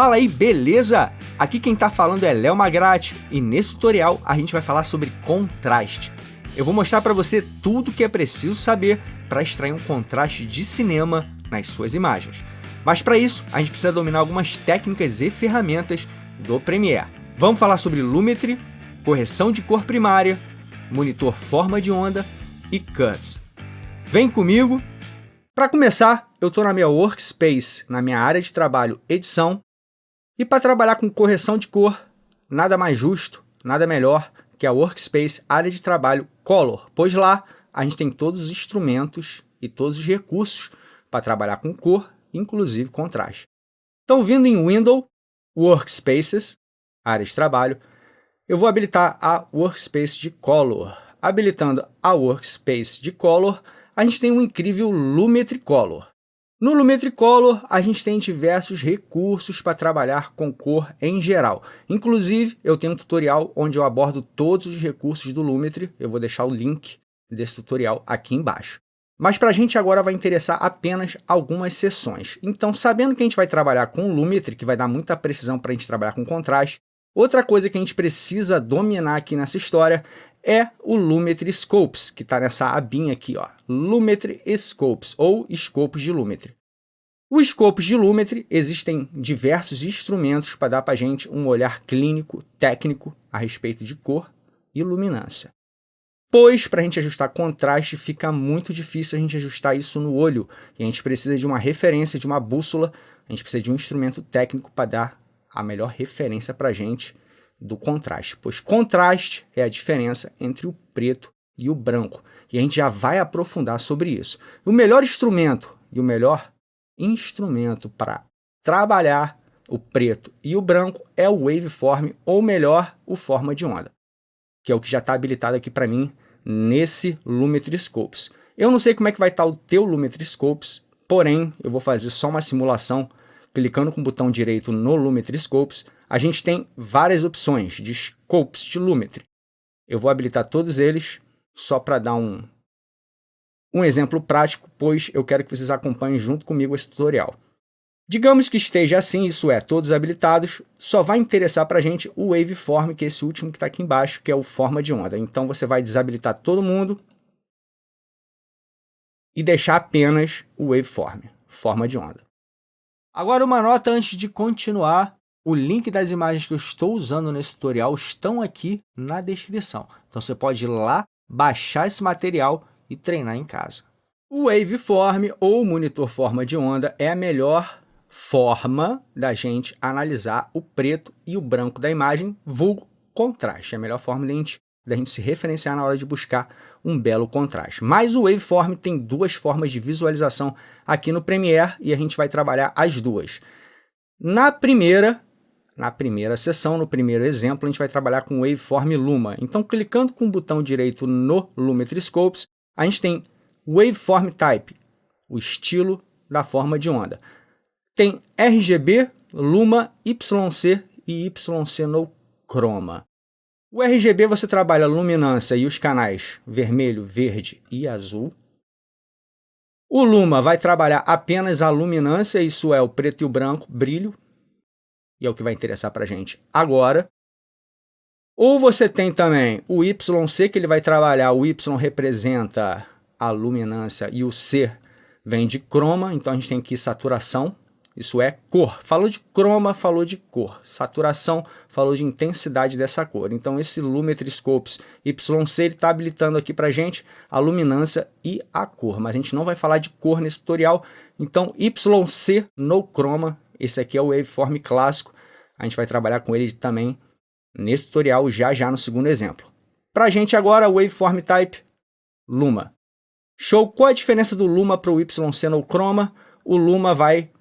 Fala aí, beleza? Aqui quem tá falando é Léo Magrati e nesse tutorial a gente vai falar sobre contraste. Eu vou mostrar para você tudo o que é preciso saber para extrair um contraste de cinema nas suas imagens. Mas para isso, a gente precisa dominar algumas técnicas e ferramentas do Premiere. Vamos falar sobre Lumetri, correção de cor primária, monitor forma de onda e curves. Vem comigo! Para começar, eu estou na minha Workspace, na minha área de trabalho edição, e para trabalhar com correção de cor, nada mais justo, nada melhor que a Workspace área de trabalho Color, pois lá a gente tem todos os instrumentos e todos os recursos para trabalhar com cor, inclusive contraste. Então, vindo em Window, Workspaces, área de trabalho, eu vou habilitar a Workspace de Color. Habilitando a Workspace de Color, a gente tem um incrível Lumetri Color. No Lumetri Color, a gente tem diversos recursos para trabalhar com cor em geral. Inclusive, eu tenho um tutorial onde eu abordo todos os recursos do Lumetri. Eu vou deixar o link desse tutorial aqui embaixo. Mas para a gente agora vai interessar apenas algumas seções. Então, sabendo que a gente vai trabalhar com o Lumetri, que vai dar muita precisão para a gente trabalhar com contraste, outra coisa que a gente precisa dominar aqui nessa história é o Lumetri Scopes, que está nessa abinha aqui, ó, Lumetri Scopes, ou escopos de Lumetri. Os escopos de Lumetri existem diversos instrumentos para dar para a gente um olhar clínico, técnico, a respeito de cor e luminância. Pois, para a gente ajustar contraste, fica muito difícil a gente ajustar isso no olho, e a gente precisa de uma referência, de uma bússola, a gente precisa de um instrumento técnico para dar a melhor referência para a gente do contraste, pois contraste é a diferença entre o preto e o branco, e a gente já vai aprofundar sobre isso. O melhor instrumento e o melhor instrumento para trabalhar o preto e o branco é o Waveform, ou melhor, o forma de onda, que é o que já está habilitado aqui para mim nesse Lumetri Scopes. Eu não sei como é que vai estar o teu Lumetri Scopes, porém eu vou fazer só uma simulação. Clicando com o botão direito no Lumetri Scopes, a gente tem várias opções de Scopes de Lumetri. Eu vou habilitar todos eles só para dar um exemplo prático, pois eu quero que vocês acompanhem junto comigo esse tutorial. Digamos que esteja assim, isso é, todos habilitados, só vai interessar para a gente o Waveform, que é esse último que está aqui embaixo, que é o forma de onda. Então você vai desabilitar todo mundo e deixar apenas o Waveform, forma de onda. Agora uma nota antes de continuar, o link das imagens que eu estou usando nesse tutorial estão aqui na descrição. Então você pode ir lá, baixar esse material e treinar em casa. O Waveform ou monitor forma de onda é a melhor forma da gente analisar o preto e o branco da imagem, vulgo contraste. É a melhor forma da gente se referenciar na hora de buscar um belo contraste. Mas o Waveform tem duas formas de visualização aqui no Premiere e a gente vai trabalhar as duas. Na primeira seção, no primeiro exemplo, a gente vai trabalhar com o Waveform Luma. Então, clicando com o botão direito no Lumetri Scopes, a gente tem Waveform Type, o estilo da forma de onda. Tem RGB, Luma, YC e YC no Chroma. O RGB você trabalha a luminância e os canais vermelho, verde e azul. O Luma vai trabalhar apenas a luminância, isso é o preto e o branco, brilho, e é o que vai interessar para a gente agora. Ou você tem também o YC, que ele vai trabalhar, o Y representa a luminância e o C vem de croma, então a gente tem aqui saturação. Isso é cor. Falou de croma, falou de cor. Saturação, falou de intensidade dessa cor. Então, esse Lumetri Scopes YC está habilitando aqui para a gente a luminância e a cor. Mas a gente não vai falar de cor nesse tutorial. Então, YC no Chroma, esse aqui é o Waveform clássico. A gente vai trabalhar com ele também nesse tutorial já no segundo exemplo. Para a gente agora, o Waveform Type Luma. Show! Qual a diferença do Luma para o YC no Chroma? O Luma vai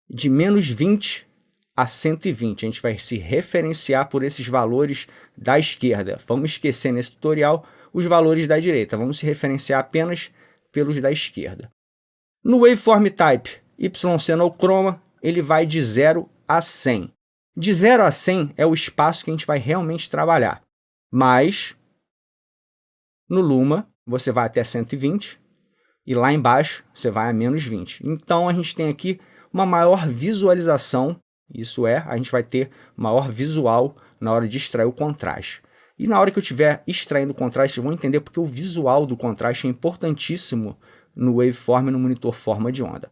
de menos 20 a 120. A gente vai se referenciar por esses valores da esquerda. Vamos esquecer nesse tutorial os valores da direita. Vamos se referenciar apenas pelos da esquerda. No Waveform Type YC no Chroma, ele vai de 0 a 100. De 0 a 100 é o espaço que a gente vai realmente trabalhar. Mas no Luma, você vai até 120 e lá embaixo você vai a menos 20. Então a gente tem aqui uma maior visualização Isso é, a gente vai ter maior visual na hora de extrair o contraste. E na hora que eu estiver extraindo o contraste, eu vou entender porque o visual do contraste é importantíssimo no waveform e no monitor forma de onda.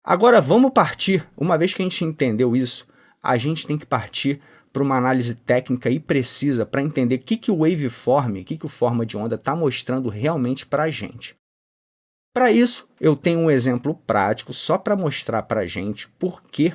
Agora vamos partir, uma vez que a gente entendeu isso, a gente tem que partir para uma análise técnica e precisa para entender o que o waveform, o que o forma de onda está mostrando realmente para a gente. Para isso, eu tenho um exemplo prático só para mostrar para a gente por que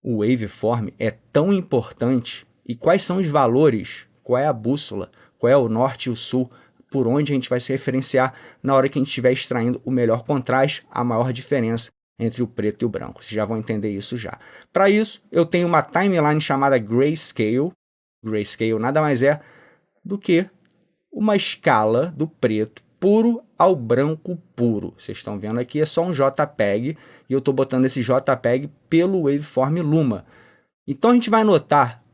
o waveform é tão importante e quais são os valores, qual é a bússola, qual é o norte e o sul, por onde a gente vai se referenciar na hora que a gente estiver extraindo o melhor contraste, a maior diferença entre o preto e o branco. Vocês já vão entender isso já. Para isso, eu tenho uma timeline chamada Grayscale. Grayscale nada mais é do que uma escala do preto puro ao branco puro. Vocês estão vendo aqui, é só um JPEG, e eu estou botando esse JPEG pelo Waveform Luma. Então a gente vai notar,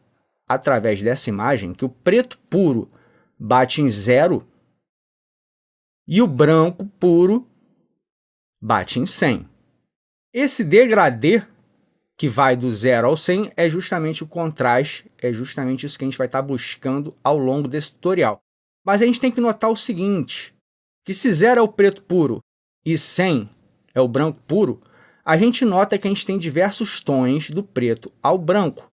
através dessa imagem, que o preto puro bate em 0 e o branco puro bate em 100. Esse degradê que vai do 0 ao 100 é justamente o contraste, é justamente isso que a gente vai estar buscando ao longo desse tutorial. Mas a gente tem que notar o seguinte, que se 0 é o preto puro e 100 é o branco puro, a gente nota que a gente tem diversos tons do preto ao branco.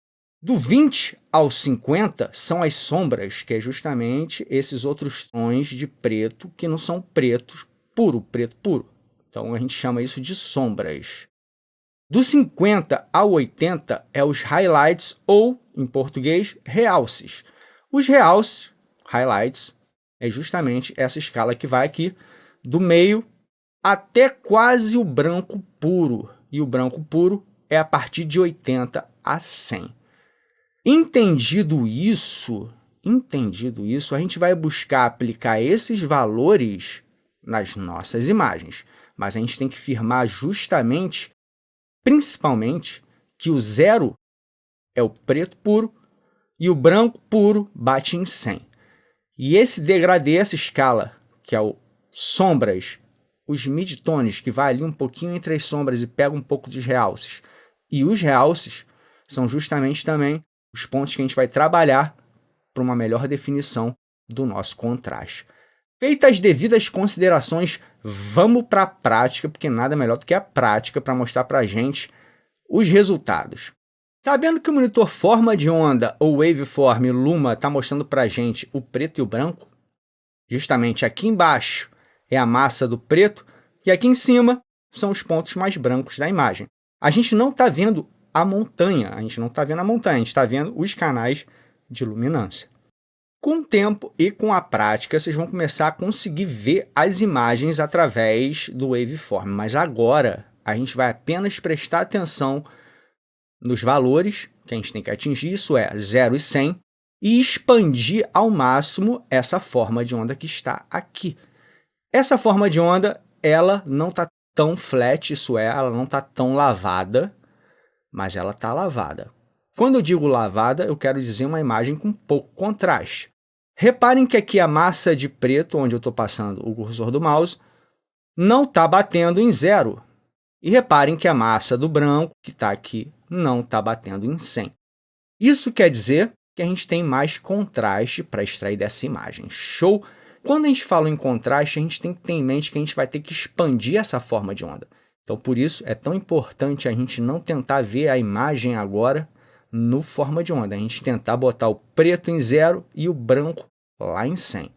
Do 20 ao 50 são as sombras, que é justamente esses outros tons de preto que não são pretos puro, preto puro. Então a gente chama isso de sombras. Do 50 ao 80 é os highlights ou, em português, realces. Os realces, highlights, é justamente essa escala que vai aqui do meio até quase o branco puro. E o branco puro é a partir de 80 a 100. Entendido isso, a gente vai buscar aplicar esses valores nas nossas imagens. Mas a gente tem que firmar justamente, principalmente, que o 0 é o preto puro e o branco puro bate em 100. E esse degradê, essa escala, que é o sombras, os midtones, que vai ali um pouquinho entre as sombras e pega um pouco dos realces, e os realces são justamente também os pontos que a gente vai trabalhar para uma melhor definição do nosso contraste. Feitas as devidas considerações, vamos para a prática, porque nada melhor do que a prática para mostrar para a gente os resultados. Sabendo que o monitor forma de onda ou waveform Luma está mostrando para a gente o preto e o branco, justamente aqui embaixo é a massa do preto e aqui em cima são os pontos mais brancos da imagem. A gente não está vendo a montanha, a gente está vendo os canais de luminância. Com o tempo e com a prática, vocês vão começar a conseguir ver as imagens através do waveform, mas agora a gente vai apenas prestar atenção nos valores que a gente tem que atingir, isso é 0 e 100, e expandir ao máximo essa forma de onda que está aqui. Essa forma de onda, ela não está tão flat, isso é, ela não está tão lavada, mas ela está lavada. Quando eu digo lavada, eu quero dizer uma imagem com pouco contraste. Reparem que aqui a massa de preto, onde eu estou passando o cursor do mouse, não está batendo em 0. E reparem que a massa do branco, que está aqui, não está batendo em 100. Isso quer dizer que a gente tem mais contraste para extrair dessa imagem. Show? Quando a gente fala em contraste, a gente tem que ter em mente que a gente vai ter que expandir essa forma de onda. Então, por isso, é tão importante a gente não tentar ver a imagem agora no forma de onda. A gente tentar botar o preto em 0 e o branco lá em 100.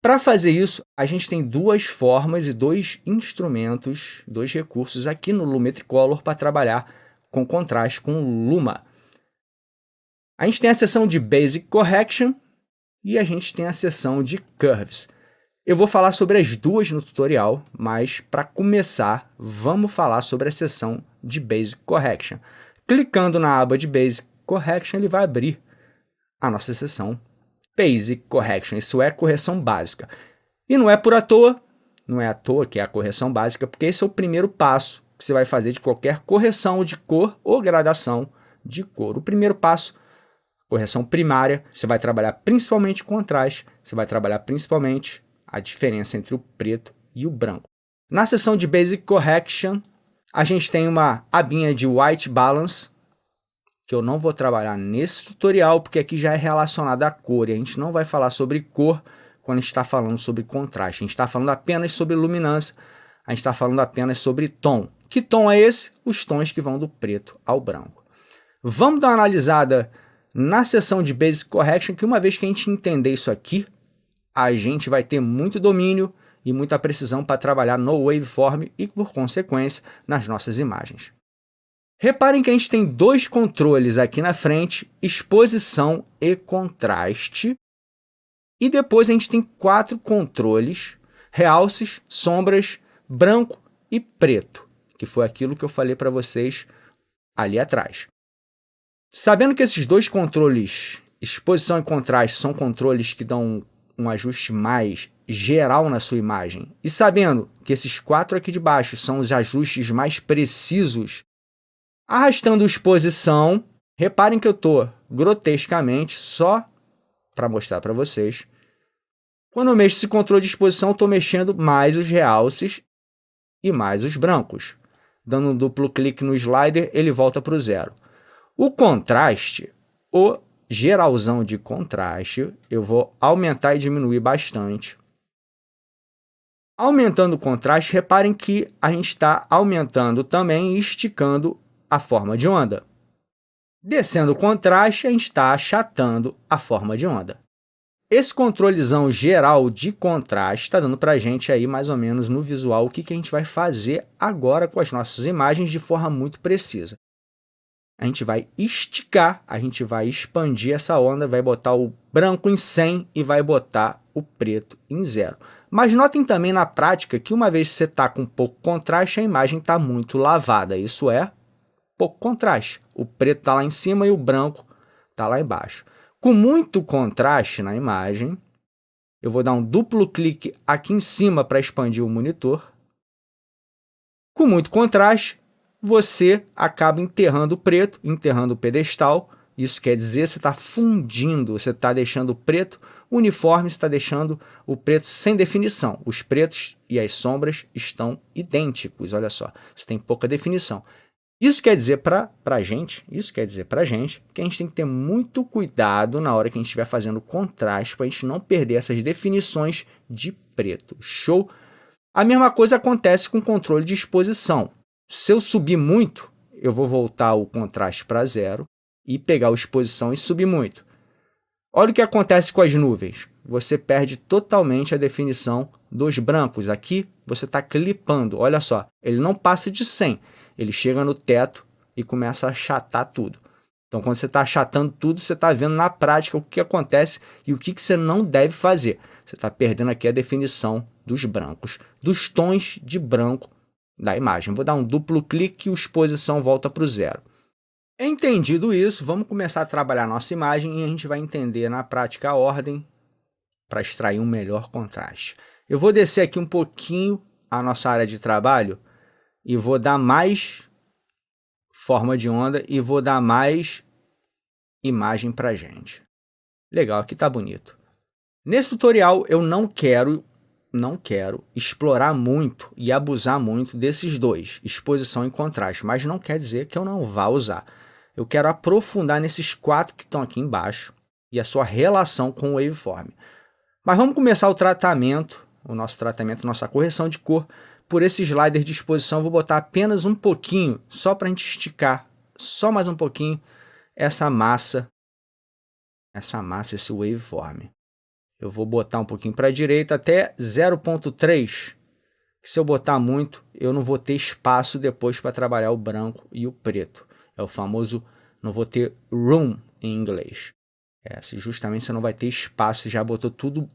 Para fazer isso, a gente tem duas formas e dois instrumentos, dois recursos aqui no Lumetricolor para trabalhar com contraste com o Luma. A gente tem a seção de Basic Correction e a gente tem a seção de Curves. Eu vou falar sobre as duas no tutorial, mas para começar, vamos falar sobre a seção de Basic Correction. Clicando na aba de Basic Correction, ele vai abrir a nossa seção Basic Correction, isso é correção básica. E não é por à toa, não é à toa que é a correção básica, porque esse é o primeiro passo que você vai fazer de qualquer correção de cor ou gradação de cor. O primeiro passo, correção primária, você vai trabalhar principalmente contraste, você vai trabalhar principalmente a diferença entre o preto e o branco. Na seção de Basic Correction, a gente tem uma abinha de White Balance, que eu não vou trabalhar nesse tutorial, porque aqui já é relacionado à cor, e a gente não vai falar sobre cor quando a gente está falando sobre contraste. A gente está falando apenas sobre luminância, a gente está falando apenas sobre tom. Que tom é esse? Os tons que vão do preto ao branco. Vamos dar uma analisada na seção de Basic Correction, que uma vez que a gente entender isso aqui, a gente vai ter muito domínio e muita precisão para trabalhar no waveform e, por consequência, nas nossas imagens. Reparem que a gente tem dois controles aqui na frente, exposição e contraste. E depois a gente tem 4 controles, realces, sombras, branco e preto, que foi aquilo que eu falei para vocês ali atrás. Sabendo que esses dois controles, exposição e contraste, são controles que dão um ajuste mais geral na sua imagem, e sabendo que esses 4 aqui de baixo são os ajustes mais precisos, arrastando exposição, reparem que eu estou grotescamente, só para mostrar para vocês, quando eu mexo esse controle de exposição, eu estou mexendo mais os realces e mais os brancos. Dando um duplo clique no slider, ele volta para o 0. O contraste, o geralzão de contraste, eu vou aumentar e diminuir bastante. Aumentando o contraste, reparem que a gente está aumentando também e esticando a forma de onda. Descendo o contraste, a gente está achatando a forma de onda. Esse controlezão geral de contraste está dando para a gente aí mais ou menos no visual o que a gente vai fazer agora com as nossas imagens de forma muito precisa. A gente vai esticar, a gente vai expandir essa onda, vai botar o branco em 100 e vai botar o preto em 0. Mas notem também na prática que uma vez que você está com pouco contraste, a imagem está muito lavada. Isso é pouco contraste. O preto está lá em cima e o branco está lá embaixo. Com muito contraste na imagem, eu vou dar um duplo clique aqui em cima para expandir o monitor. Com muito contraste, você acaba enterrando o preto, enterrando o pedestal. Isso quer dizer que você está fundindo, você está deixando o preto uniforme, você está deixando o preto sem definição. Os pretos e as sombras estão idênticos, olha só, você tem pouca definição. Isso quer dizer para a gente que a gente tem que ter muito cuidado na hora que a gente estiver fazendo contraste para a gente não perder essas definições de preto. Show? A mesma coisa acontece com o controle de exposição. Se eu subir muito, eu vou voltar o contraste para 0 e pegar a exposição e subir muito. Olha o que acontece com as nuvens. Você perde totalmente a definição dos brancos. Aqui você está clipando. Olha só, ele não passa de 100. Ele chega no teto e começa a achatar tudo. Então, quando você está achatando tudo, você está vendo na prática o que acontece e o que você não deve fazer. Você está perdendo aqui a definição dos brancos, dos tons de branco da imagem. Vou dar um duplo clique e a exposição volta para o 0. Entendido isso, vamos começar a trabalhar a nossa imagem e a gente vai entender na prática a ordem para extrair um melhor contraste. Eu vou descer aqui um pouquinho a nossa área de trabalho e vou dar mais forma de onda e vou dar mais imagem para a gente. Legal, aqui está bonito. Nesse tutorial eu não quero explorar muito e abusar muito desses dois, exposição e contraste, mas não quer dizer que eu não vá usar. Eu quero aprofundar nesses 4 que estão aqui embaixo e a sua relação com o waveform. Mas vamos começar o tratamento, nossa correção de cor. Por esse slider de exposição, eu vou botar apenas um pouquinho, só para a gente esticar, só mais um pouquinho, essa massa, esse waveform. Eu vou botar um pouquinho para a direita até 0.3, que se eu botar muito, eu não vou ter espaço depois para trabalhar o branco e o preto. É o famoso, não vou ter room em inglês. Justamente você não vai ter espaço, você já botou tudo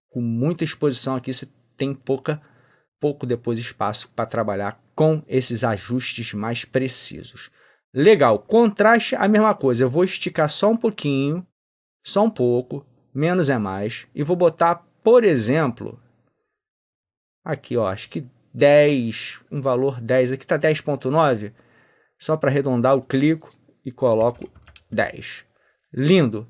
com muita exposição aqui, você tem pouco depois espaço para trabalhar com esses ajustes mais precisos. Legal, contraste a mesma coisa, eu vou esticar só um pouquinho, só um pouco, menos é mais, e vou botar, por exemplo, aqui, ó, acho que 10, um valor 10, aqui está 10.9, só para arredondar eu clico e coloco 10. Lindo!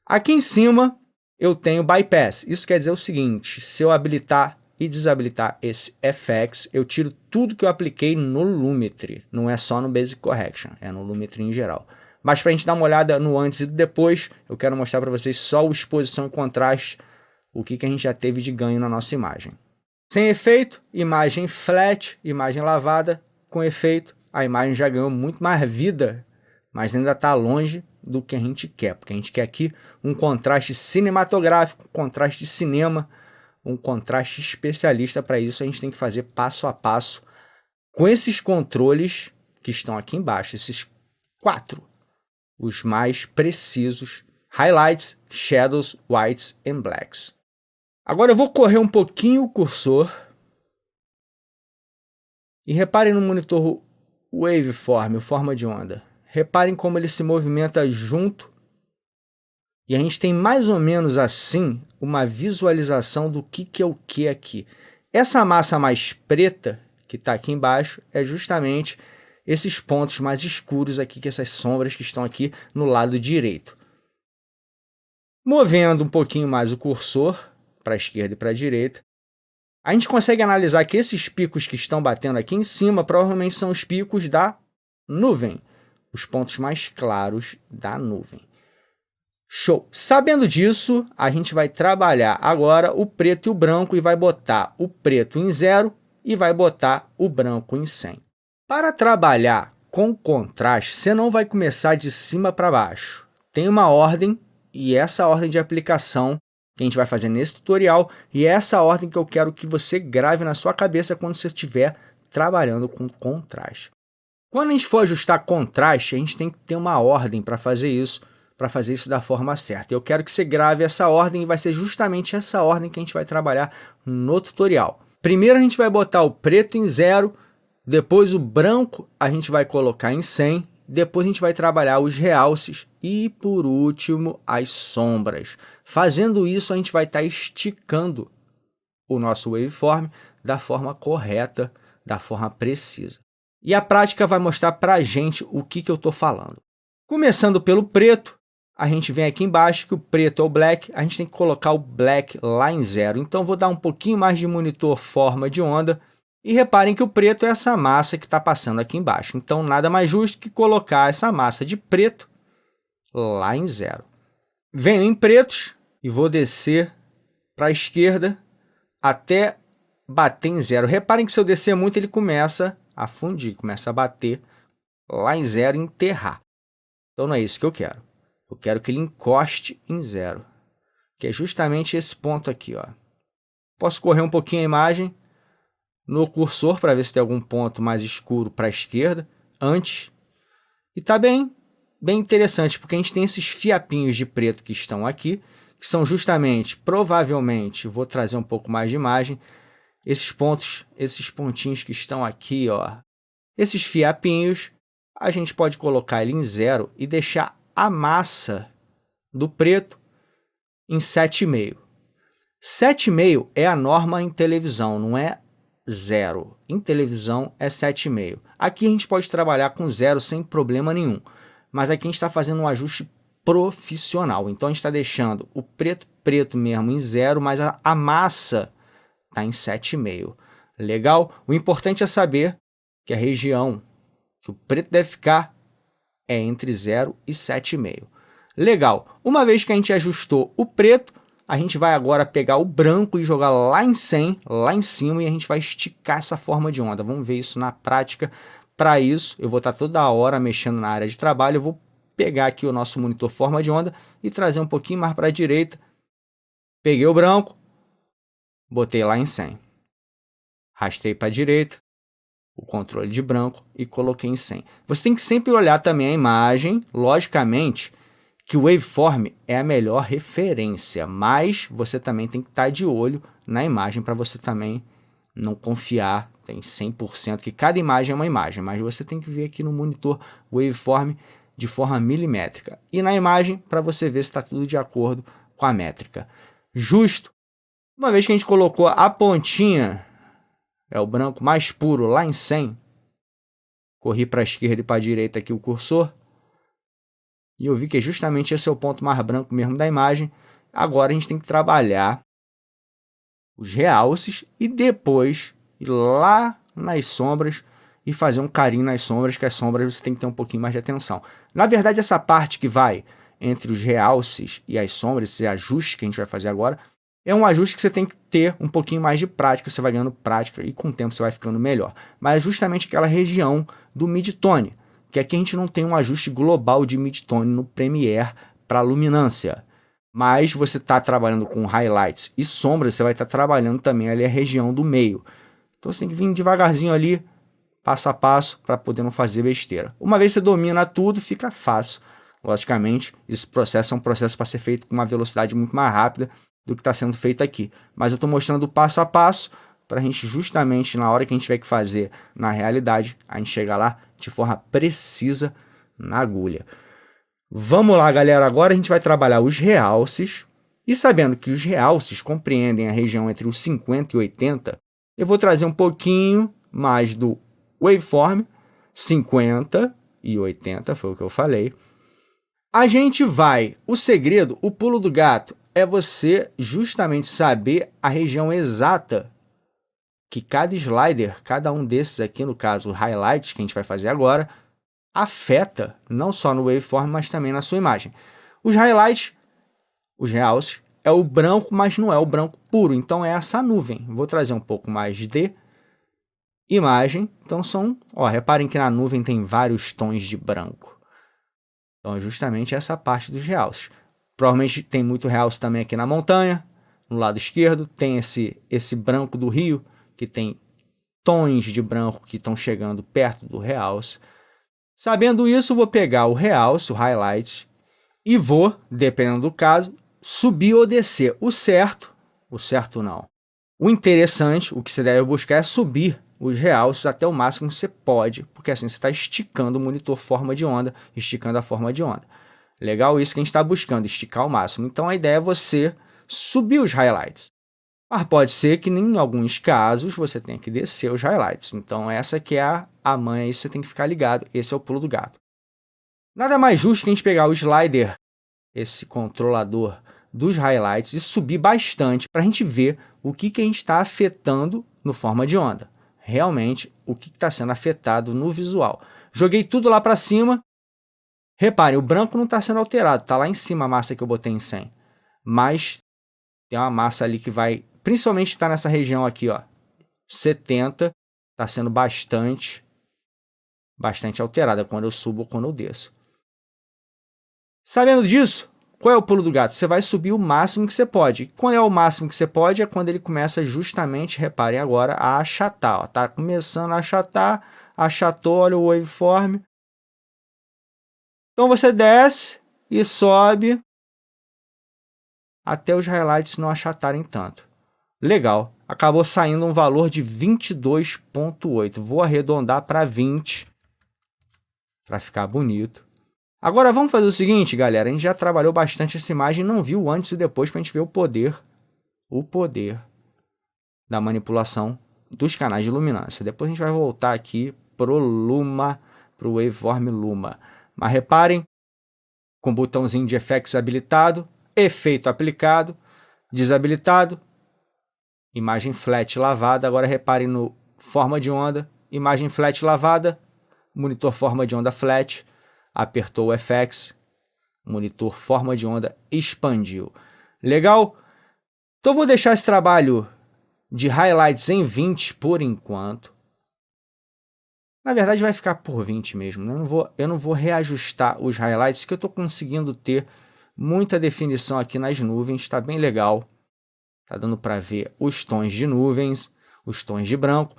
Aqui em cima eu tenho bypass, isso quer dizer o seguinte, se eu habilitar e desabilitar esse FX, eu tiro tudo que eu apliquei no Lumetri, não é só no Basic Correction, é no Lumetri em geral. Mas para a gente dar uma olhada no antes e depois, eu quero mostrar para vocês só o exposição e contraste, o que a gente já teve de ganho na nossa imagem. Sem efeito, imagem flat, imagem lavada. Com efeito, a imagem já ganhou muito mais vida, mas ainda está longe do que a gente quer, porque a gente quer aqui um contraste cinematográfico, um contraste de cinema, um contraste especialista. Para isso a gente tem que fazer passo a passo com esses controles que estão aqui embaixo, esses 4, os mais precisos: Highlights, Shadows, Whites e Blacks. Agora eu vou correr um pouquinho o cursor e reparem no monitor Waveform, forma de onda. Reparem como ele se movimenta junto e a gente tem mais ou menos assim uma visualização do que é o que aqui. Essa massa mais preta que está aqui embaixo é justamente esses pontos mais escuros aqui, que essas sombras que estão aqui no lado direito. Movendo um pouquinho mais o cursor para a esquerda e para a direita, a gente consegue analisar que esses picos que estão batendo aqui em cima provavelmente são os picos da nuvem, os pontos mais claros da nuvem. Show! Sabendo disso, a gente vai trabalhar agora o preto e o branco e vai botar o preto em 0 e vai botar o branco em 100. Para trabalhar com contraste, você não vai começar de cima para baixo. Tem uma ordem e essa ordem de aplicação que a gente vai fazer nesse tutorial, e é essa ordem que eu quero que você grave na sua cabeça quando você estiver trabalhando com contraste. Quando a gente for ajustar contraste, a gente tem que ter uma ordem para fazer isso da forma certa. Eu quero que você grave essa ordem e vai ser justamente essa ordem que a gente vai trabalhar no tutorial. Primeiro a gente vai botar o preto em 0, depois o branco a gente vai colocar em 100, depois a gente vai trabalhar os realces e, por último, as sombras. Fazendo isso, a gente vai estar esticando o nosso waveform da forma correta, da forma precisa. E a prática vai mostrar para a gente o que eu estou falando. Começando pelo preto, a gente vem aqui embaixo, que o preto é o black, a gente tem que colocar o black lá em 0. Então, vou dar um pouquinho mais de monitor forma de onda. E reparem que o preto é essa massa que está passando aqui embaixo. Então, nada mais justo que colocar essa massa de preto lá em 0. Venho em pretos e vou descer para a esquerda até bater em 0. Reparem que se eu descer muito, ele começa a fundir, começa a bater lá em 0 e enterrar. Então, não é isso que eu quero. Eu quero que ele encoste em 0, que é justamente esse ponto aqui, ó. Posso correr um pouquinho a imagem no cursor para ver se tem algum ponto mais escuro para a esquerda antes. E está bem interessante, porque a gente tem esses fiapinhos de preto que estão aqui, que são justamente, provavelmente, vou trazer um pouco mais de imagem, esses pontos, esses pontinhos que estão aqui, ó. Esses fiapinhos, a gente pode colocar ele em 0 e deixar a massa do preto em 7,5. 7,5 é a norma em televisão, não é 0. Em televisão é 7,5. Aqui a gente pode trabalhar com 0 sem problema nenhum, mas aqui a gente está fazendo um ajuste profissional. Então a gente está deixando o preto mesmo em 0, mas a massa está em 7,5. Legal? O importante é saber que a região que o preto deve ficar é entre 0 e 7,5. Legal. Uma vez que a gente ajustou o preto, a gente vai agora pegar o branco e jogar lá em 100, lá em cima, e a gente vai esticar essa forma de onda. Vamos ver isso na prática. Para isso, eu vou estar toda hora mexendo na área de trabalho. Eu vou pegar aqui o nosso monitor forma de onda e trazer um pouquinho mais para a direita. Peguei o branco, botei lá em 100. Arrastei para a direita o controle de branco e coloquei em 100. Você tem que sempre olhar também a imagem, logicamente, que o waveform é a melhor referência, mas você também tem que estar de olho na imagem para você também não confiar, tem 100% que cada imagem é uma imagem, mas você tem que ver aqui no monitor waveform de forma milimétrica. E na imagem, para você ver se está tudo de acordo com a métrica. Justo, uma vez que a gente colocou a pontinha, é o branco mais puro lá em 100, corri para a esquerda e para a direita aqui o cursor, e eu vi que justamente esse é o ponto mais branco mesmo da imagem. Agora a gente tem que trabalhar os realces e depois ir lá nas sombras e fazer um carinho nas sombras, que as sombras você tem que ter um pouquinho mais de atenção. Na verdade, essa parte que vai entre os realces e as sombras, esse ajuste que a gente vai fazer agora, é um ajuste que você tem que ter um pouquinho mais de prática, você vai ganhando prática e com o tempo você vai ficando melhor. Mas é justamente aquela região do mid-tone, que aqui a gente não tem um ajuste global de mid-tone no Premiere para luminância. Mas você está trabalhando com highlights e sombras, você vai estar trabalhando também ali a região do meio. Então você tem que vir devagarzinho ali, passo a passo, para poder não fazer besteira. Uma vez que você domina tudo, fica fácil. Logicamente, esse processo é um processo para ser feito com uma velocidade muito mais rápida do que está sendo feito aqui. Mas eu estou mostrando o passo a passo para a gente, justamente na hora que a gente tiver que fazer na realidade, a gente chegar lá de forma precisa na agulha. Vamos lá, galera. Agora a gente vai trabalhar os realces. E sabendo que os realces compreendem a região entre os 50 e 80, eu vou trazer um pouquinho mais do waveform, 50 e 80, foi o que eu falei. A gente vai, o segredo, o pulo do gato, é você justamente saber a região exata que cada slider, cada um desses aqui, no caso, o highlights que a gente vai fazer agora, afeta não só no waveform, mas também na sua imagem. Os highlights, os realces, é o branco, mas não é o branco puro, então é essa nuvem. Vou trazer um pouco mais de imagem, então reparem que na nuvem tem vários tons de branco. Então é justamente essa parte dos realces. Provavelmente tem muito realce também aqui na montanha, no lado esquerdo, tem esse branco do rio, que tem tons de branco que estão chegando perto do realce. Sabendo isso, vou pegar o realce, o highlight, e vou, dependendo do caso, subir ou descer. O certo não. O interessante, o que você deve buscar é subir os realces até o máximo que você pode, porque assim você está esticando o monitor forma de onda, esticando a forma de onda. Legal isso que a gente está buscando, esticar ao máximo. Então a ideia é você subir os highlights. Mas pode ser que em alguns casos você tenha que descer os highlights. Então essa que é a manha, isso você tem que ficar ligado. Esse é o pulo do gato. Nada mais justo que a gente pegar o slider, esse controlador dos highlights, e subir bastante para a gente ver o que a gente está afetando no forma de onda. Realmente, o que está sendo afetado no visual. Joguei tudo lá para cima. Reparem, o branco não está sendo alterado. Está lá em cima a massa que eu botei em 100. Mas tem uma massa ali que vai... Principalmente está nessa região aqui, ó, 70. Está sendo bastante alterada quando eu subo ou quando eu desço. Sabendo disso, qual é o pulo do gato? Você vai subir o máximo que você pode. Quando é o máximo que você pode, é quando ele começa justamente, reparem agora, a achatar. Está começando a achatar, achatou, olha o waveform. Então você desce e sobe até os highlights não achatarem tanto. Legal, acabou saindo um valor de 22,8. Vou arredondar para 20 para ficar bonito. Agora vamos fazer o seguinte, galera. A gente já trabalhou bastante essa imagem, não viu o antes e depois para a gente ver o poder da manipulação dos canais de luminância. Depois a gente vai voltar aqui pro Luma, pro Waveform Luma. Mas reparem, com o botãozinho de effects habilitado, efeito aplicado, desabilitado, imagem flat lavada. Agora reparem no forma de onda, imagem flat lavada, monitor forma de onda flat, apertou o FX, monitor forma de onda expandiu. Legal? Então vou deixar esse trabalho de highlights em 20 por enquanto. Na verdade vai ficar por 20 mesmo. Eu não vou reajustar os highlights, que eu estou conseguindo ter muita definição aqui nas nuvens. Está bem legal. Está dando para ver os tons de nuvens, os tons de branco.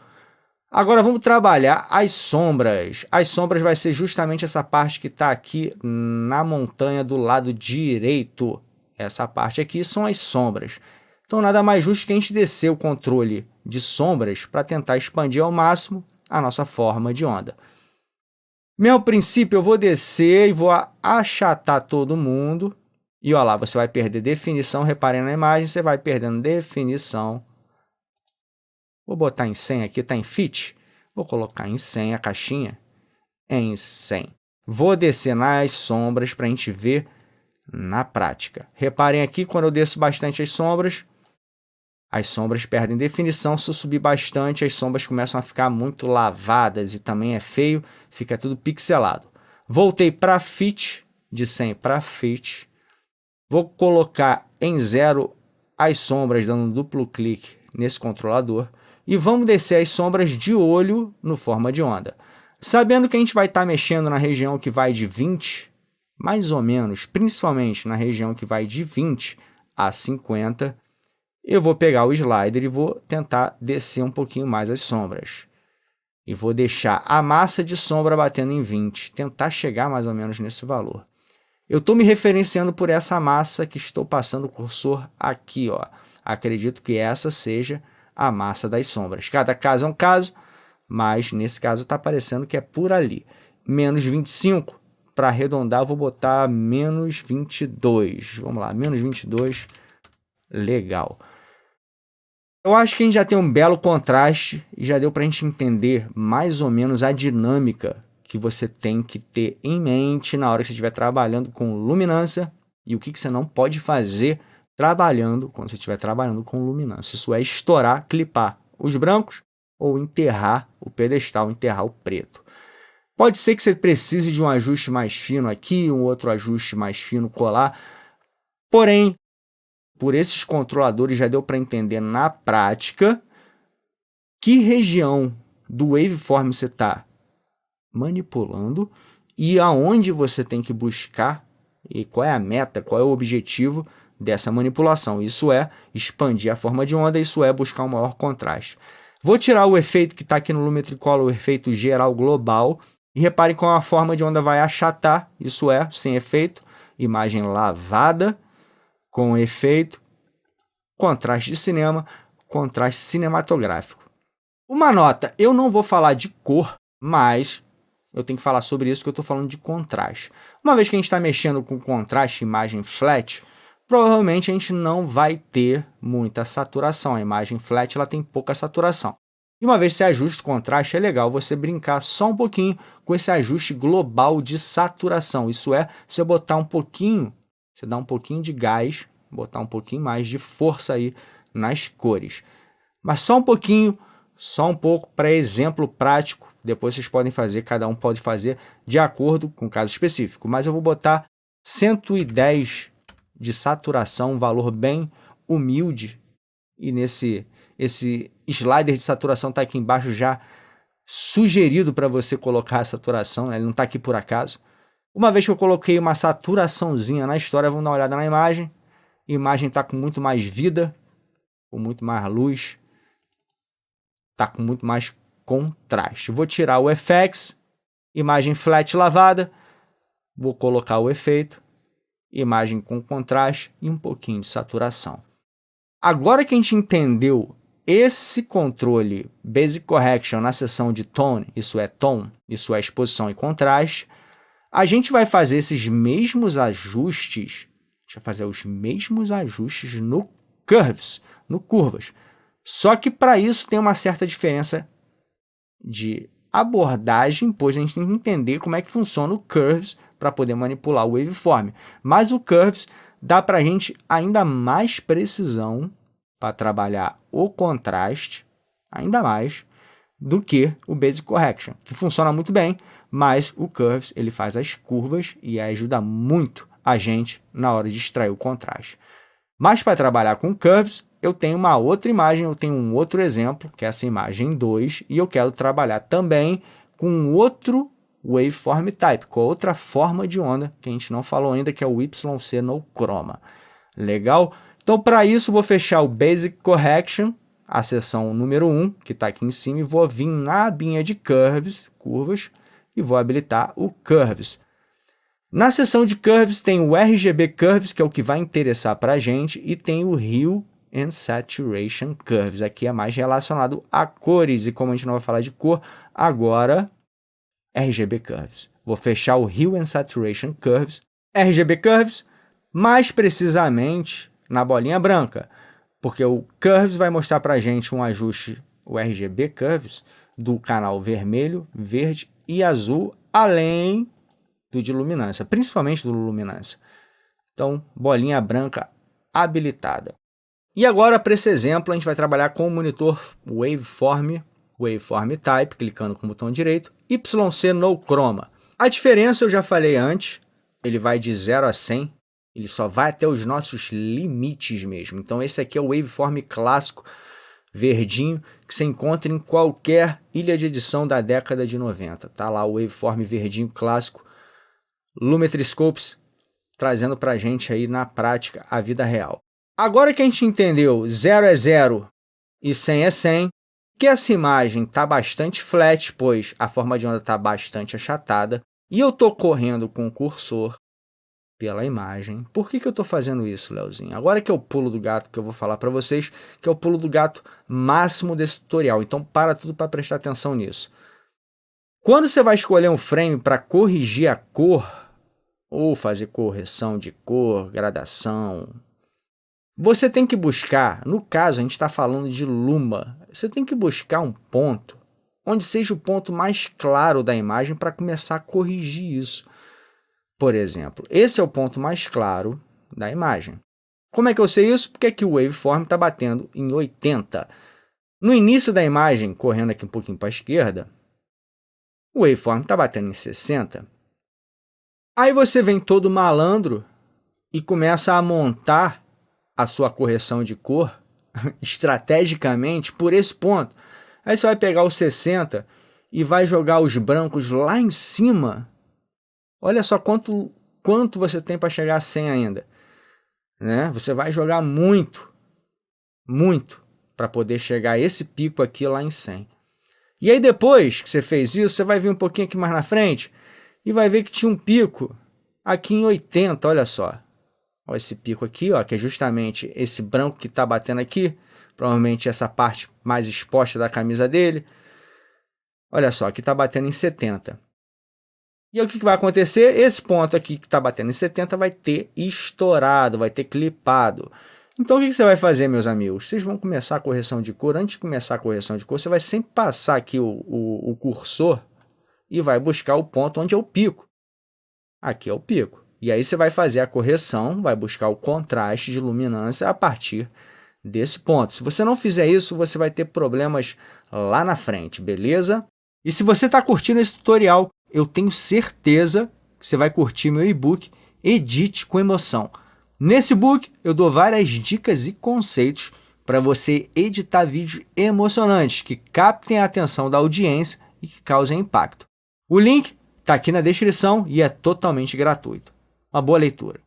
Agora vamos trabalhar as sombras. As sombras vai ser justamente essa parte que está aqui na montanha do lado direito. Essa parte aqui são as sombras. Então nada mais justo que a gente descer o controle de sombras para tentar expandir ao máximo a nossa forma de onda. Meu princípio, eu vou descer e vou achatar todo mundo. E olha lá, você vai perder definição. Reparem na imagem, você vai perdendo definição. Vou botar em 100 aqui, está em fit. Vou colocar em 100 a caixinha. Em 100. Vou descer nas sombras para a gente ver na prática. Reparem aqui, quando eu desço bastante as sombras, as sombras perdem definição. Se eu subir bastante, as sombras começam a ficar muito lavadas e também é feio, fica tudo pixelado. Voltei para Fit, de 100 para Fit. Vou colocar em 0 as sombras, dando um duplo clique nesse controlador. E vamos descer as sombras de olho no forma de onda. Sabendo que a gente vai estar mexendo na região que vai de 20, mais ou menos, principalmente na região que vai de 20 a 50, eu vou pegar o slider e vou tentar descer um pouquinho mais as sombras. E vou deixar a massa de sombra batendo em 20, tentar chegar mais ou menos nesse valor. Eu estou me referenciando por essa massa que estou passando o cursor aqui, ó. Acredito que essa seja a massa das sombras. Cada caso é um caso, mas nesse caso está parecendo que é por ali. Menos 25, para arredondar, eu vou botar menos 22. Vamos lá, menos 22, legal. Eu acho que a gente já tem um belo contraste e já deu para a gente entender mais ou menos a dinâmica que você tem que ter em mente na hora que você estiver trabalhando com luminância e o que você não pode fazer quando você estiver trabalhando com luminância. Isso é estourar, clipar os brancos ou enterrar o pedestal, enterrar o preto. Pode ser que você precise de um ajuste mais fino aqui, um outro ajuste mais fino colar, porém, por esses controladores já deu para entender na prática que região do waveform você está manipulando e aonde você tem que buscar e qual é a meta, qual é o objetivo dessa manipulação. Isso é expandir a forma de onda, isso é buscar um maior contraste. Vou tirar o efeito que está aqui no Lumetri Color, o efeito geral global, e repare como a forma de onda vai achatar, isso é, sem efeito, imagem lavada, com efeito, contraste de cinema, contraste cinematográfico. Uma nota, eu não vou falar de cor, mas eu tenho que falar sobre isso porque eu estou falando de contraste. Uma vez que a gente está mexendo com contraste, imagem flat, provavelmente a gente não vai ter muita saturação. A imagem flat ela tem pouca saturação. E uma vez que você ajusta o contraste, é legal você brincar só um pouquinho com esse ajuste global de saturação. Isso é, você botar um pouquinho, você dá um pouquinho de gás, botar um pouquinho mais de força aí nas cores. Mas só um pouquinho, só um pouco, para exemplo prático. Depois vocês podem fazer, cada um pode fazer de acordo com o caso específico. Mas eu vou botar 110 de saturação, um valor bem humilde. E esse slider de saturação está aqui embaixo já sugerido para você colocar a saturação, né? Ele não está aqui por acaso. Uma vez que eu coloquei uma saturaçãozinha na história, vamos dar uma olhada na imagem. A imagem está com muito mais vida, com muito mais luz, está com muito mais contraste. Vou tirar o FX, imagem flat lavada, vou colocar o efeito, imagem com contraste e um pouquinho de saturação. Agora que a gente entendeu esse controle Basic Correction na seção de Tone, isso é exposição e contraste, a gente vai fazer esses mesmos ajustes, os mesmos ajustes no Curves, no Curvas. Só que para isso tem uma certa diferença de abordagem, pois a gente tem que entender como é que funciona o Curves para poder manipular o waveform. Mas o Curves dá para a gente ainda mais precisão para trabalhar o contraste, ainda mais, do que o Basic Correction, que funciona muito bem, mas o Curves ele faz as curvas e ajuda muito a gente na hora de extrair o contraste. Mas para trabalhar com Curves, eu tenho uma outra imagem, eu tenho um outro exemplo, que é essa imagem 2, e eu quero trabalhar também com outro Waveform Type, com outra forma de onda, que a gente não falou ainda, que é o YC no Chroma. Legal? Então, para isso, vou fechar o Basic Correction, a seção número 1, que está aqui em cima, e vou vir na abinha de curvas, e vou habilitar o Curves. Na seção de Curves tem o RGB Curves, que é o que vai interessar para a gente, e tem o Hue and Saturation Curves. Aqui é mais relacionado a cores, e como a gente não vai falar de cor, agora RGB Curves. Vou fechar o Hue and Saturation Curves, RGB Curves, mais precisamente na bolinha branca, porque o Curves vai mostrar para a gente um ajuste, o RGB Curves, do canal vermelho, verde e azul, além do de luminância, principalmente do luminância. Então, bolinha branca habilitada. E agora, para esse exemplo, a gente vai trabalhar com o monitor Waveform Type, clicando com o botão direito, YC No Chroma. A diferença eu já falei antes, ele vai de 0 a 100, ele só vai até os nossos limites mesmo. Então esse aqui é o Waveform clássico, verdinho, que você encontra em qualquer ilha de edição da década de 90. Tá lá o Waveform verdinho clássico, Lumetri Scopes, trazendo para a gente aí na prática a vida real. Agora que a gente entendeu 0 é 0 e 100 é 100, que essa imagem está bastante flat, pois a forma de onda está bastante achatada, e eu estou correndo com o cursor pela imagem. Por que eu estou fazendo isso, Leozinho? Agora que é o pulo do gato que eu vou falar para vocês, que é o pulo do gato máximo desse tutorial. Então para tudo para prestar atenção nisso. Quando você vai escolher um frame para corrigir a cor, ou fazer correção de cor, gradação, você tem que buscar, no caso a gente está falando de luma, você tem que buscar um ponto onde seja o ponto mais claro da imagem para começar a corrigir isso. Por exemplo, esse é o ponto mais claro da imagem. Como é que eu sei isso? Porque aqui o waveform está batendo em 80. No início da imagem, correndo aqui um pouquinho para a esquerda, o waveform está batendo em 60. Aí você vem todo malandro e começa a montar a sua correção de cor estrategicamente por esse ponto. Aí você vai pegar o 60 e vai jogar os brancos lá em cima. Olha só quanto você tem para chegar a 100 ainda. Né? Você vai jogar muito para poder chegar a esse pico aqui lá em 100. E aí depois que você fez isso, você vai vir um pouquinho aqui mais na frente e vai ver que tinha um pico aqui em 80, olha só. Olha esse pico aqui, ó, que é justamente esse branco que está batendo aqui, provavelmente essa parte mais exposta da camisa dele. Olha só, aqui está batendo em 70. E aí, o que vai acontecer? Esse ponto aqui que está batendo em 70 vai ter estourado, vai ter clipado. Então o que você vai fazer, meus amigos? Vocês vão começar a correção de cor. Antes de começar a correção de cor, você vai sempre passar aqui o cursor e vai buscar o ponto onde é o pico. Aqui é o pico. E aí você vai fazer a correção, vai buscar o contraste de luminância a partir desse ponto. Se você não fizer isso, você vai ter problemas lá na frente, beleza? E se você está curtindo esse tutorial, eu tenho certeza que você vai curtir meu e-book Edite com Emoção. Nesse book, eu dou várias dicas e conceitos para você editar vídeos emocionantes que captem a atenção da audiência e que causem impacto. O link está aqui na descrição e é totalmente gratuito. Uma boa leitura.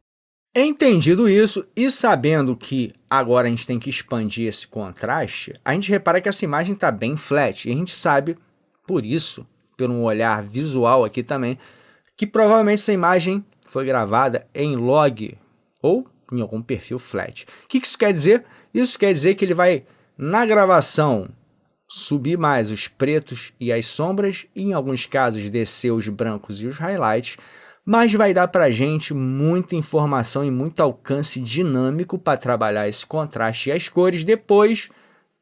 Entendido isso e sabendo que agora a gente tem que expandir esse contraste, a gente repara que essa imagem está bem flat. E a gente sabe, por isso, pelo um olhar visual aqui também, que provavelmente essa imagem foi gravada em log ou em algum perfil flat. O que isso quer dizer? Isso quer dizer que ele vai, na gravação, subir mais os pretos e as sombras e, em alguns casos, descer os brancos e os highlights, mas vai dar para a gente muita informação e muito alcance dinâmico para trabalhar esse contraste e as cores depois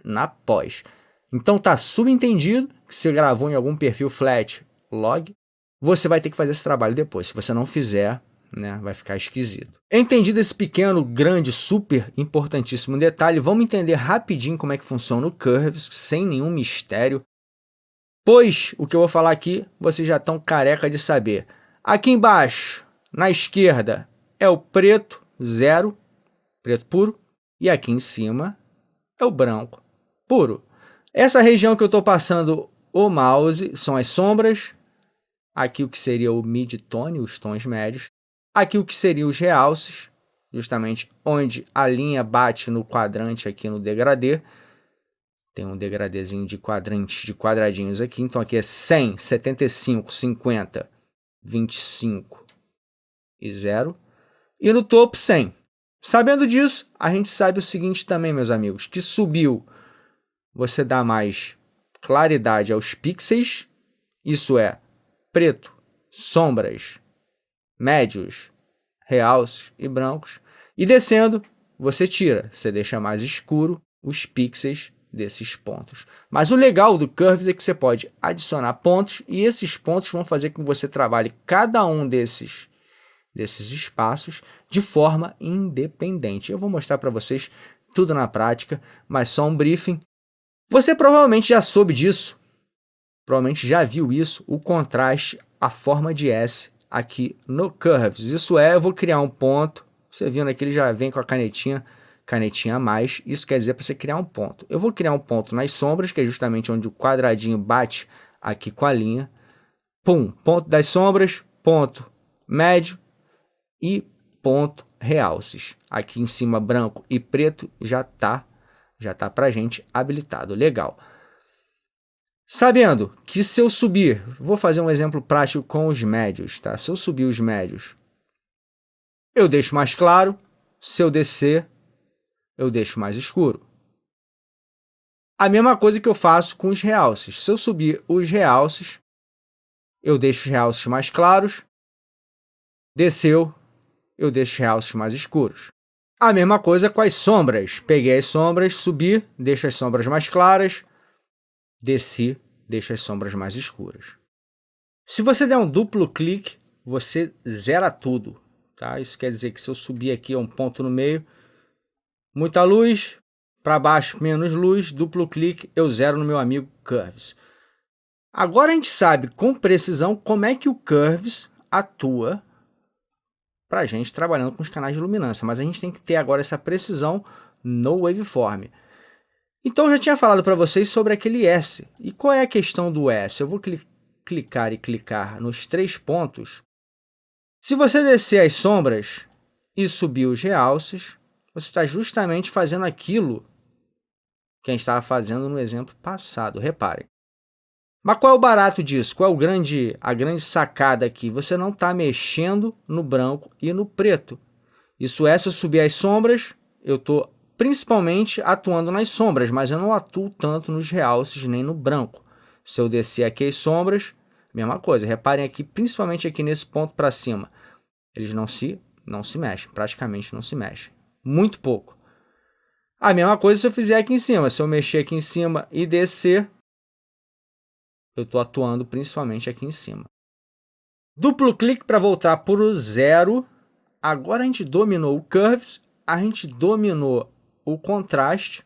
na pós. Então tá subentendido que se gravou em algum perfil flat log, você vai ter que fazer esse trabalho depois. Se você não fizer, né, vai ficar esquisito. Entendido esse pequeno, grande, super importantíssimo detalhe, vamos entender rapidinho como é que funciona o Curves, sem nenhum mistério, pois o que eu vou falar aqui vocês já estão careca de saber. Aqui embaixo, na esquerda, é o preto, 0, preto puro, e aqui em cima é o branco, puro. Essa região que eu estou passando o mouse são as sombras, aqui o que seria o mid-tone, os tons médios, aqui o que seriam os realces, justamente onde a linha bate no quadrante aqui no degradê. Tem um degradêzinho de quadrantes, de quadradinhos aqui, então aqui é 100, 75, 50, 25 e 0. E no topo 100. Sabendo disso, a gente sabe o seguinte também, meus amigos, que subiu, você dá mais claridade aos pixels, isso é, preto, sombras, médios, realces e brancos. E descendo, você tira, você deixa mais escuro os pixels desses pontos. Mas o legal do Curves é que você pode adicionar pontos e esses pontos vão fazer com que você trabalhe cada um desses espaços de forma independente. Eu vou mostrar para vocês tudo na prática, mas só um briefing. Você provavelmente já soube disso, provavelmente já viu isso, o contraste, a forma de S aqui no Curves. Isso é, eu vou criar um ponto, você vindo aqui ele já vem com a canetinha a mais, isso quer dizer para você criar um ponto. Eu vou criar um ponto nas sombras, que é justamente onde o quadradinho bate aqui com a linha. Pum, ponto das sombras, ponto médio e ponto realces. Aqui em cima branco e preto já tá para a gente habilitado. Legal. Sabendo que se eu subir, vou fazer um exemplo prático com os médios, tá? Se eu subir os médios, eu deixo mais claro. Se eu descer, eu deixo mais escuro. A mesma coisa que eu faço com os realces. Se eu subir os realces, eu deixo os realces mais claros. Desceu, eu deixo os realces mais escuros. A mesma coisa com as sombras. Peguei as sombras, subi, deixo as sombras mais claras. Desci, deixo as sombras mais escuras. Se você der um duplo clique, você zera tudo. Tá? Isso quer dizer que se eu subir aqui um ponto no meio, muita luz, para baixo menos luz, duplo clique, eu zero no meu amigo Curves. Agora a gente sabe com precisão como é que o Curves atua para a gente trabalhando com os canais de luminância, mas a gente tem que ter agora essa precisão no Waveform. Então eu já tinha falado para vocês sobre aquele S. E qual é a questão do S? Eu vou clicar e clicar nos 3 pontos. Se você descer as sombras e subir os realces, você está justamente fazendo aquilo que a gente estava fazendo no exemplo passado, reparem. Mas qual é o barato disso? Qual é a grande sacada aqui? Você não está mexendo no branco e no preto. Isso é, se eu subir as sombras, eu estou principalmente atuando nas sombras, mas eu não atuo tanto nos realces nem no branco. Se eu descer aqui as sombras, mesma coisa. Reparem aqui, principalmente aqui nesse ponto para cima. Eles não se mexem, praticamente não se mexem. Muito pouco. A mesma coisa se eu fizer aqui em cima. Se eu mexer aqui em cima e descer, eu estou atuando principalmente aqui em cima. Duplo clique para voltar para o 0. Agora a gente dominou o Curves, a gente dominou o contraste.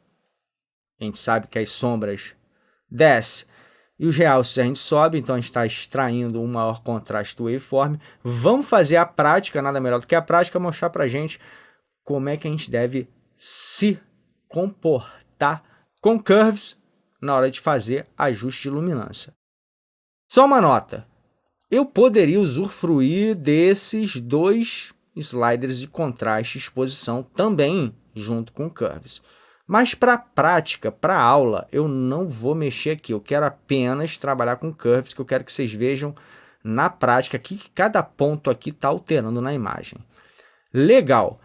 A gente sabe que as sombras descem e os realces a gente sobe, então a gente está extraindo um maior contraste do waveform. Vamos fazer a prática, nada melhor do que a prática, mostrar para a gente como é que a gente deve se comportar com Curves na hora de fazer ajuste de luminância. Só uma nota, eu poderia usufruir desses 2 sliders de contraste e exposição também junto com Curves. Mas para a prática, para a aula, eu não vou mexer aqui. Eu quero apenas trabalhar com Curves, que eu quero que vocês vejam na prática aqui que cada ponto aqui está alterando na imagem. Legal!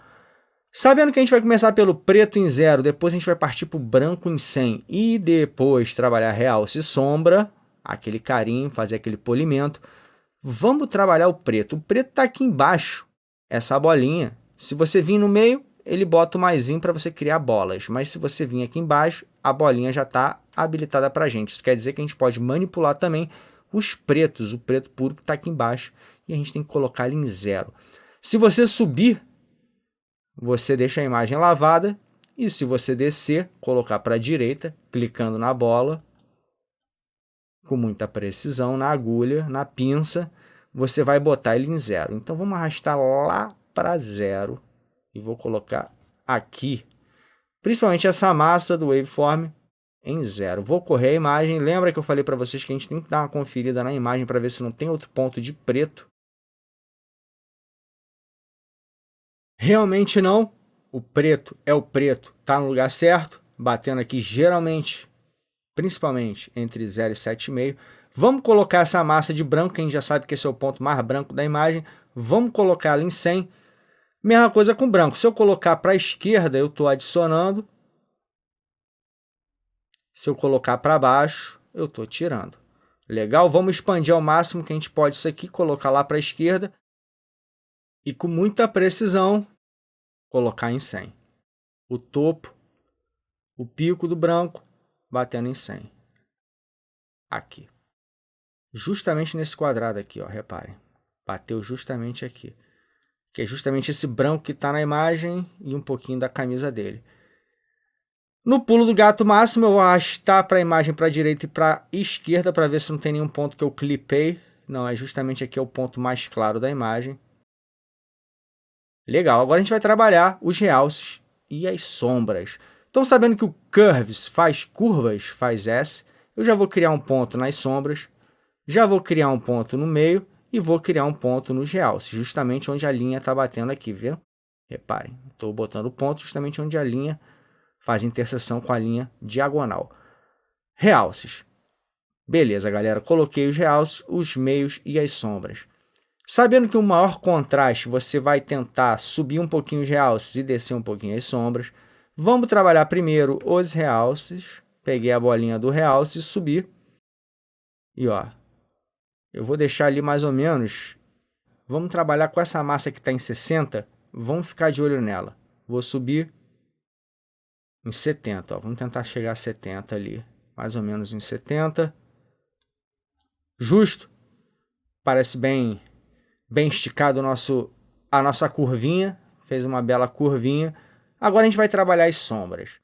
Sabendo que a gente vai começar pelo preto em 0, depois a gente vai partir para o branco em 100 e depois trabalhar realce e sombra, aquele carinho, fazer aquele polimento. Vamos trabalhar o preto. O preto está aqui embaixo, essa bolinha. Se você vir no meio, ele bota o maisinho para você criar bolas. Mas se você vir aqui embaixo, a bolinha já está habilitada para a gente. Isso quer dizer que a gente pode manipular também os pretos, o preto puro que está aqui embaixo. E a gente tem que colocar ele em 0. Se você subir, você deixa a imagem lavada. E se você descer, colocar para a direita, clicando na bola, com muita precisão, na agulha, na pinça, você vai botar ele em 0. Então vamos arrastar lá para 0 e vou colocar aqui, principalmente essa massa do waveform em 0. Vou correr a imagem, lembra que eu falei para vocês que a gente tem que dar uma conferida na imagem para ver se não tem outro ponto de preto. Realmente não, o preto é o preto, está no lugar certo, batendo aqui geralmente, principalmente entre 0 e 7,5. Vamos colocar essa massa de branco, que a gente já sabe que esse é o ponto mais branco da imagem. Vamos colocar ela em 100. Mesma coisa com branco. Se eu colocar para a esquerda, eu estou adicionando. Se eu colocar para baixo, eu estou tirando. Legal? Vamos expandir ao máximo que a gente pode isso aqui, colocar lá para a esquerda. E com muita precisão, colocar em 100. O topo, o pico do branco, batendo em 100. Aqui. Justamente nesse quadrado aqui, ó, reparem. Bateu justamente aqui. Que é justamente esse branco que está na imagem e um pouquinho da camisa dele. No pulo do gato máximo, eu vou arrastar para a imagem para a direita e para a esquerda para ver se não tem nenhum ponto que eu clipei. Não, é justamente aqui é o ponto mais claro da imagem. Legal, agora a gente vai trabalhar os realces e as sombras. Então, sabendo que o Curves faz curvas, faz S, eu já vou criar um ponto nas sombras, já vou criar um ponto no meio e vou criar um ponto nos realces, justamente onde a linha está batendo aqui, viu? Reparem, estou botando o ponto justamente onde a linha faz interseção com a linha diagonal. Realces. Beleza, galera. Coloquei os realces, os meios e as sombras. Sabendo que o maior contraste você vai tentar subir um pouquinho os realces e descer um pouquinho as sombras, vamos trabalhar primeiro os realces. Peguei a bolinha do realce e subi. E ó, eu vou deixar ali mais ou menos. Vamos trabalhar com essa massa que está em 60. Vamos ficar de olho nela. Vou subir em 70, ó. Vamos tentar chegar a 70 ali, mais ou menos em 70. Justo. Parece bem esticado a nossa curvinha. Fez uma bela curvinha. Agora a gente vai trabalhar as sombras.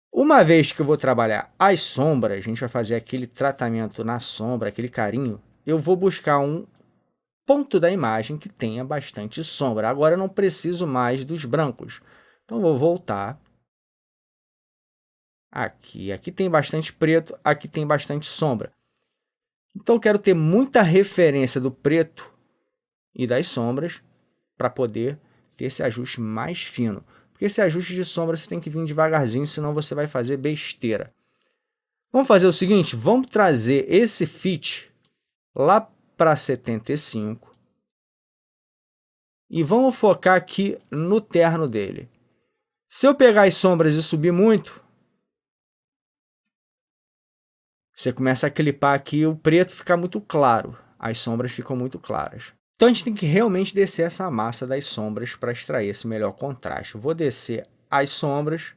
Uma vez que eu vou trabalhar as sombras, a gente vai fazer aquele tratamento na sombra, aquele carinho. Eu vou buscar um ponto da imagem que tenha bastante sombra. Agora eu não preciso mais dos brancos. Então eu vou voltar. Aqui tem bastante preto, aqui tem bastante sombra. Então eu quero ter muita referência do preto e das sombras para poder ter esse ajuste mais fino. Porque esse ajuste de sombra você tem que vir devagarzinho, senão você vai fazer besteira. Vamos fazer o seguinte, vamos trazer esse fit lá para 75 e vamos focar aqui no terno dele. Se eu pegar as sombras e subir muito, você começa a clipar aqui, o preto fica muito claro, as sombras ficam muito claras. Então a gente tem que realmente descer essa massa das sombras para extrair esse melhor contraste. Vou descer as sombras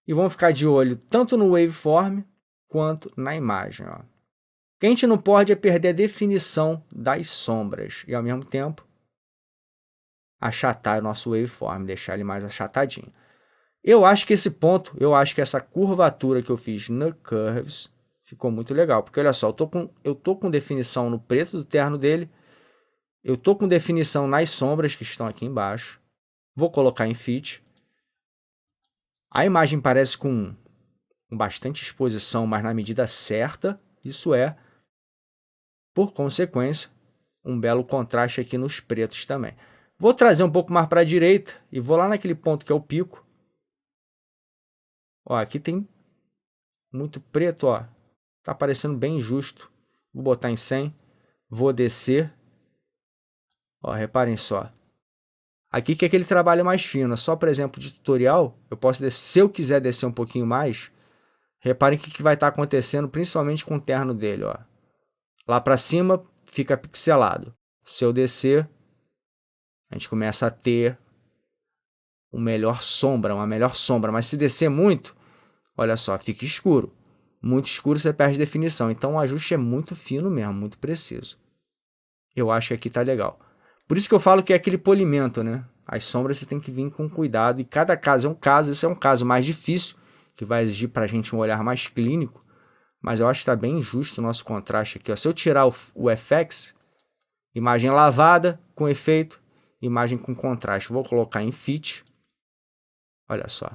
e vamos ficar de olho tanto no waveform quanto na imagem. Ó. O que a gente não pode é perder a definição das sombras e ao mesmo tempo achatar o nosso waveform, deixar ele mais achatadinho. Eu acho que esse ponto, essa curvatura que eu fiz no Curves ficou muito legal, porque olha só, eu tô com definição no preto do terno dele, eu tô com definição nas sombras que estão aqui embaixo, vou colocar em Fit. A imagem parece com bastante exposição, mas na medida certa, isso é, por consequência, um belo contraste aqui nos pretos também. Vou trazer um pouco mais para a direita e vou lá naquele ponto que é o pico. Ó, aqui tem muito preto, ó. Tá parecendo bem justo. Vou botar em 100. Vou descer. Ó, reparem só. Aqui que é aquele trabalho mais fino. Só, por exemplo, de tutorial, eu posso descer. Se eu quiser descer um pouquinho mais, reparem o que vai estar acontecendo, principalmente com o terno dele, ó. Lá para cima fica pixelado. Se eu descer, a gente começa a ter uma melhor sombra. Mas se descer muito, olha só, fica escuro. Muito escuro, você perde definição. Então o ajuste é muito fino mesmo, muito preciso. Eu acho que aqui tá legal. Por isso que eu falo que é aquele polimento, né? As sombras você tem que vir com cuidado. E cada caso é um caso. Esse é um caso mais difícil, que vai exigir pra gente um olhar mais clínico. Mas eu acho que tá bem justo o nosso contraste aqui. Ó. Se eu tirar o FX, imagem lavada com efeito, imagem com contraste. Vou colocar em Fit. Olha só.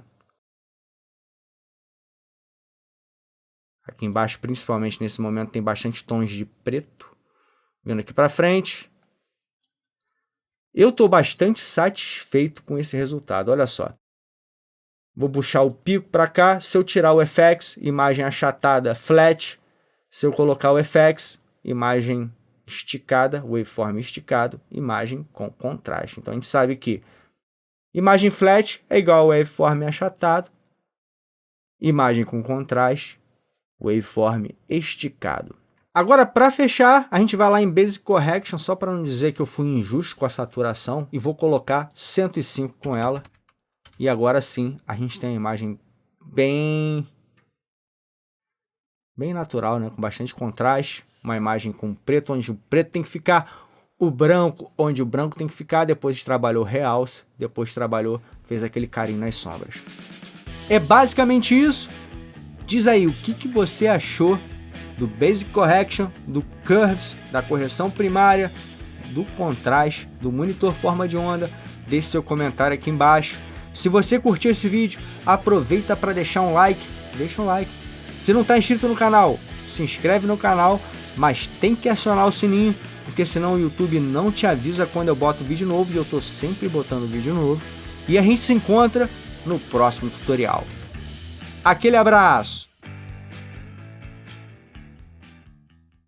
Aqui embaixo, principalmente nesse momento, tem bastante tons de preto. Vendo aqui para frente. Eu estou bastante satisfeito com esse resultado. Olha só. Vou puxar o pico para cá. Se eu tirar o FX, imagem achatada, flat. Se eu colocar o FX, imagem esticada, waveform esticado, imagem com contraste. Então a gente sabe que imagem flat é igual a waveform achatado. Imagem com contraste, waveform esticado. Agora, para fechar, a gente vai lá em Basic Correction, só para não dizer que eu fui injusto com a saturação, e vou colocar 105 com ela. E agora sim, a gente tem a imagem bem natural, né? Com bastante contraste. Uma imagem com preto, onde o preto tem que ficar, o branco, onde o branco tem que ficar. Depois trabalhou realce, depois fez aquele carinho nas sombras. É basicamente isso. Diz aí o que você achou do Basic Correction, do Curves, da correção primária, do contraste, do monitor forma de onda. Deixe seu comentário aqui embaixo. Se você curtiu esse vídeo, aproveita para deixar um like. Deixa um like. Se não está inscrito no canal, se inscreve no canal, mas tem que acionar o sininho, porque senão o YouTube não te avisa quando eu boto vídeo novo, e eu estou sempre botando vídeo novo. E a gente se encontra no próximo tutorial. Aquele abraço!